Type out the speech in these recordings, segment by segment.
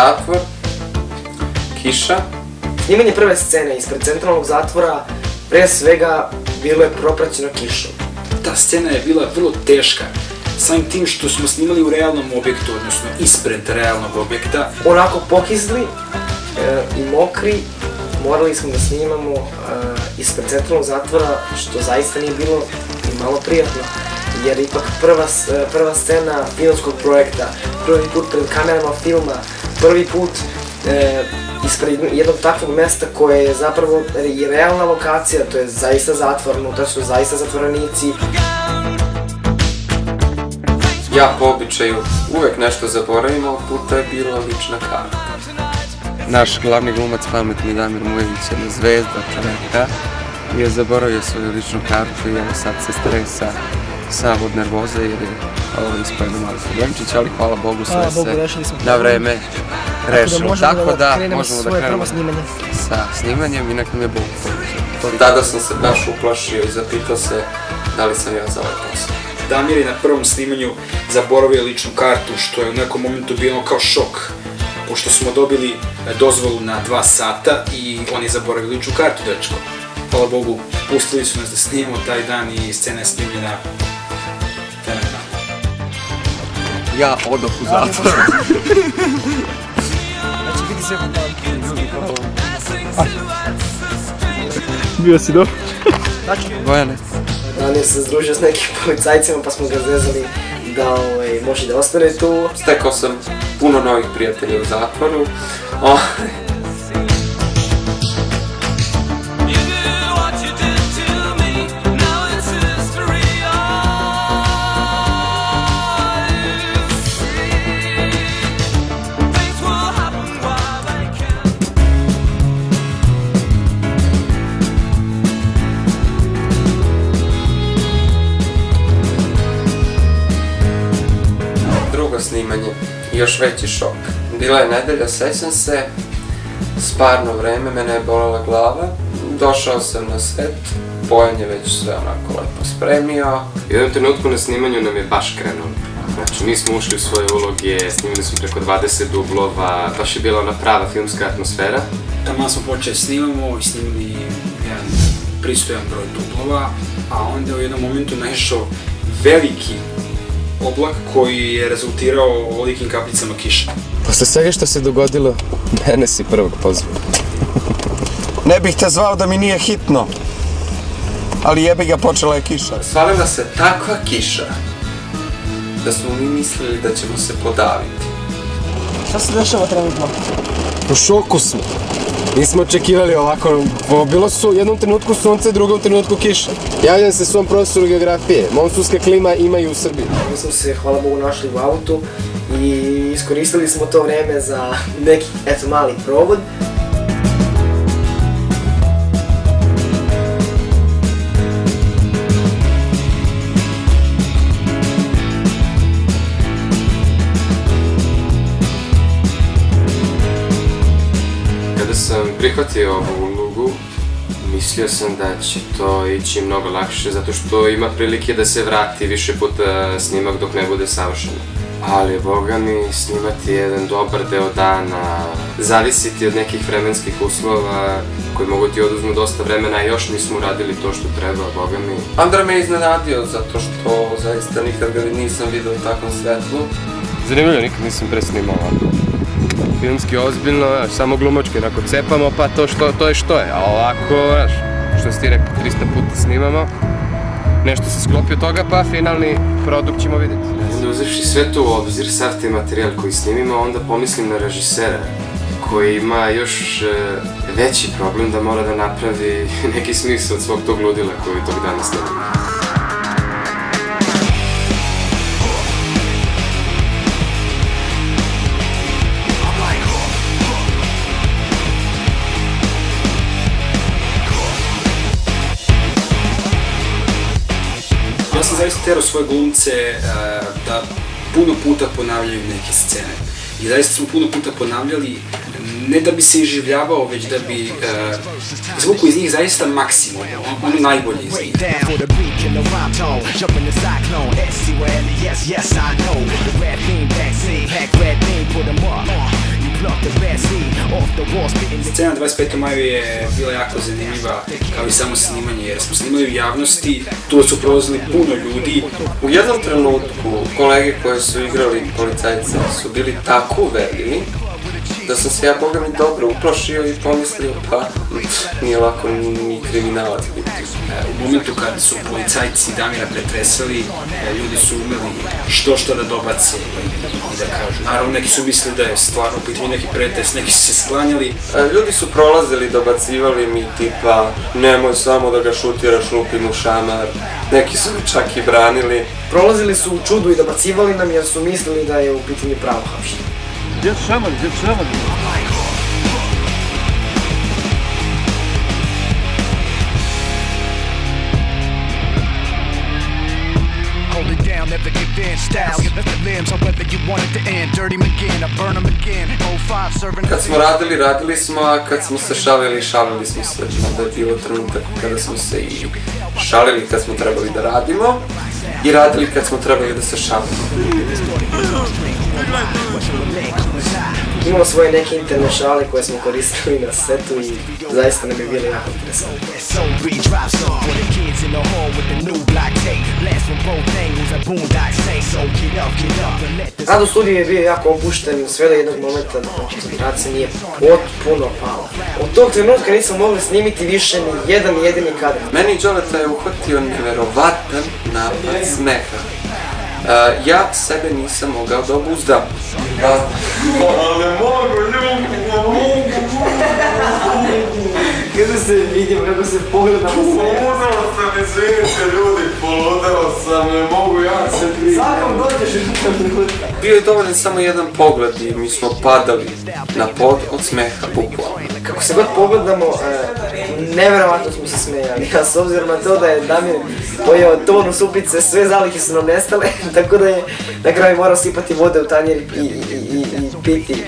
zatvor, kiša. Snimanje prve scene ispred centralnog zatvora pre svega bilo je propraćeno kišom. Ta scena je bila vrlo teška, samim tim što smo snimali u realnom objektu, odnosno ispred realnog objekta. Onako pokizli i mokri, morali smo da snimamo ispred centralnog zatvora, što zaista nije bilo ni malo prijatno, jer ipak prva scena filmskog projekta, prvi put pred kamerama filma, prvi put ispred jednog takvog mesta koje je zapravo i realna lokacija, to je zaista zatvor, unutra su zaista zatvorenici. Ja po običaju uvek nešto zaboravim, ovog puta je bila lična karta. Naš glavni glumac, pametni Damir Mujević, jedna zvezda čoveka, je zaboravio svoju ličnu kartu i evo sad se stresa sav od nervoze jer je ispao jedan mali problemčić, ali hvala Bogu sve se na vreme rešilo. Tako da možemo da krenemo sa snimanjem i nek nam je Bog pomoći. Tada sam se baš uplašio i zapitao se da li sam ja za ovaj posao. Damir je na prvom snimanju zaboravio ličnu kartu, što je u nekom momentu bilo kao šok, pošto smo dobili dozvolu na 2 sata i on je zaboravio ličnu kartu, dečko. Hvala Bogu, pustili su nas da snimamo taj dan i scena je snimljena fenomenalno. Ja odoh u zatvor. Bio si dobro? Bojane. Damir se združio s nekim policajcima pa smo ga zvezali da može da ostane tu. Stekao sam puno novih prijatelja u zatvoru. Snimanje i još veći šok. Bila je nedelja, sećam se, sparno vreme, mene je bolela glava, došao sam na set, Bojan je već sve onako lepo spremio. U jednom trenutku na snimanju nam je baš krenulo. Znači, mi smo ušli u svoje uloge, snimili smo preko 20 dublova, baš je bila ona prava filmska atmosfera. Tamo smo počeli snimamo i snimili jedan pristojan broj dublova, a onda u jednom momentu naišao veliki oblak koji je rezultirao ovolikim kapljicama kiše. Posle svega što se dogodilo, mene si prvog pozvao. Ne bih te zvao da mi nije hitno, ali jebi ga, počela je kiša. Svalila se takva kiša da smo mi mislili da ćemo se podaviti. Šta se dešava trenutno? U šoku smo. Nismo očekivali ovako, bilo su u jednom trenutku sunce, u drugom trenutku kiša. Javljam se svom profesoru geografije, monsunska klima ima i u Srbiji. Mi smo se, hvala Bogu, našli u autu i iskoristili smo to vreme za neki, eto, mali provod. Kada sam prihvatio ovu ulogu, mislio sam da će to ići mnogo lakše, zato što ima prilike da se vrati više puta snimak dok ne bude savršeno. Ali, boga mi, snimati jedan dobar deo dana, zavisiti od nekih vremenskih uslova koji mogu ti oduzmu dosta vremena, a još nismo uradili to što treba, boga mi. Andra me iznenadio zato što zaista nikad ga nisam vidio u takvom svetlu. Zanimljivo, nikad nisam presnimao ovako. Filmski ozbiljno, samo glumački, onako cepamo, pa to je što je, a ovako, što si ti rekao, 300 puta snimamo, nešto se sklopi od toga, pa finalni produkt ćemo vidjeti. Onda uzevši sve to u obzir, sav taj materijal koji snimimo, onda pomislim na režisera, koji ima još veći problem da mora da napravi neki smisao od svog tog ludila koji tog dana snimimo. Ja sam zaista terao svoje glumce da puno puta ponavljaju neke scene. I zaista smo puno puta ponavljali, ne da bi se iživljavao, već da bi izvukao iz njih zaista maksimum, ono najbolje iz njih. Scena 25. maju je bila jako zanimljiva, kao i samo snimanje, jer smo snimali u javnosti, tu su prolazili puno ljudi. U jednom trenutku kolege koje su igrali policajce su bili tako uverljivi da sam se ja, boga mi, dobro uplašio i pomislio, pa nije lako ni kriminalac biti. U momentu kad su policajci Damira pretresali, ljudi su umeli što da dobace i da kažu. Naravno, neki su mislili da je stvarno u pitanju neki pretres, neki su se sklanjali. Ljudi su prolazili, dobacivali mi tipa nemoj samo da ga šutiraš, lupi mu šamar. Neki su mi čak i branili. Prolazili su u čudu i dobacivali nam jer su mislili da je u pitanju pravo hapšenje. Gdje su šamari, gdje su šamari? Kad smo radili smo, a kad smo se šalili smo se. Onda je bilo trenutak kada smo se i šalili kad smo trebali da radimo i radili kad smo trebali da se šalimo. Imamo svoje neke interne šale koje smo koristili na setu i zaista nam je bilo jako interesantno. Rad u studiju je bio jako opušten, sve do jednog momenta, rad se nije potpuno pao. Od tog trenutka nismo mogli snimiti više ni jedan jedini kadar. Meni Đoleta je uhvatio neverovatan napad smeha. Ja sebe nisam mogao da obuzdam. Ali mogu. Kada se vidim, kako se pogledam sve. Poludeo sam, izvinite ljudi, poludeo sam, ne mogu ja se prije. Svakom dođeš u trenutka. Bio je dovoljan samo jedan pogled i mi smo padali na pod od smeha, bukvalno. Kako se god pogledamo, neverovatno smo se smejali, a s obzirom na to da je Damir pojeo tonu supice, sve zalihe su nam nestale, tako da je na kraju morao sipati vode u tanjer i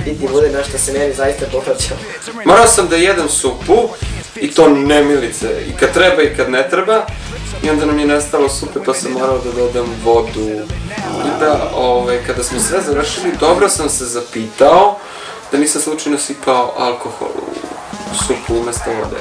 piti vode, na što se meni zaista povraćao. Morao sam da jedem supu, i to nemilice, i kad treba i kad ne treba, i onda nam je nestalo supe pa sam morao da dodam vodu. I da, kada smo sve završili, dobro sam se zapitao da nisam slučajno sipao alkohol u supu umjesto vode.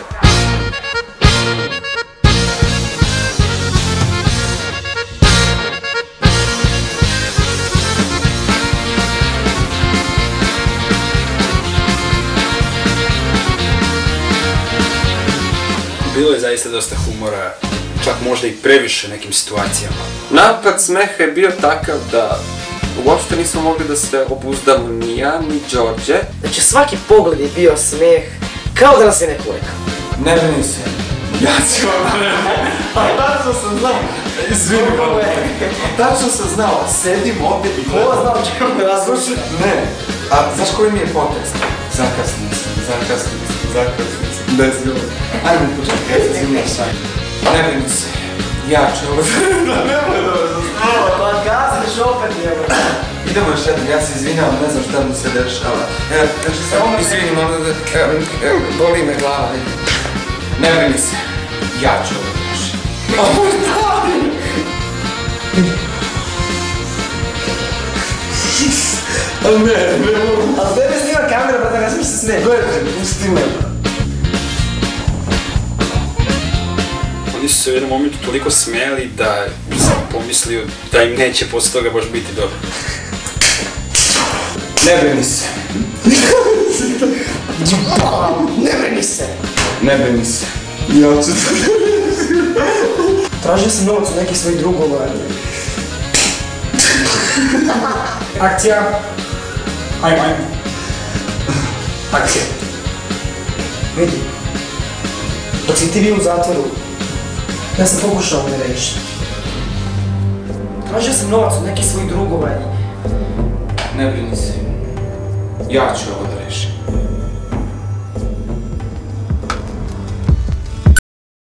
Bilo je zaista dosta humora, čak možda i previše nekim situacijama. Napad smeha je bio takav da uopšte nismo mogli da se obuzdamo ni ja, ni Đorđe. Znači svaki pogled je bio smeh, kao da nas je neko rekao. Ne brini se, ja ću vam Pa tačno sam znao. Izvini, tačno sam znao, sedim ovdje i gledam. Ovo znao čemu me razluči. Ne, a znaš koji mi je potekst? Zakasnio sam. Bez ljudi. Ajmo početi, ja se zimljaš sad. Ne brini se, ja ću ovo nemoj da me zaznava. Pa gaziš opet njemu. Idemo još jednom, ja se izvinjavam, ne znam šta mi se dešava. Znači samo izvinim, boli me glava. Ne brini se, ja ću ovo reći. Ali ne mogu. Ali tebe snima kamera pa da ga smiš se snema. Gledaj, pusti me. Oni su se u jednom momentu toliko smijali da sam pomislio da im neće posle toga baš biti dobro. Ne brini se. Ne brini se. Ne brini se. Ja ću to. Tražio sam novac od nekih svojih drugova. Akcija. Ajmo. Akcija. Vidi. Dok si ti bio u zatvoru, ja sam pokušao me rešiti. Tražio sam novac od nekih svojih drugova. Ne brini se. Ja ću ovo da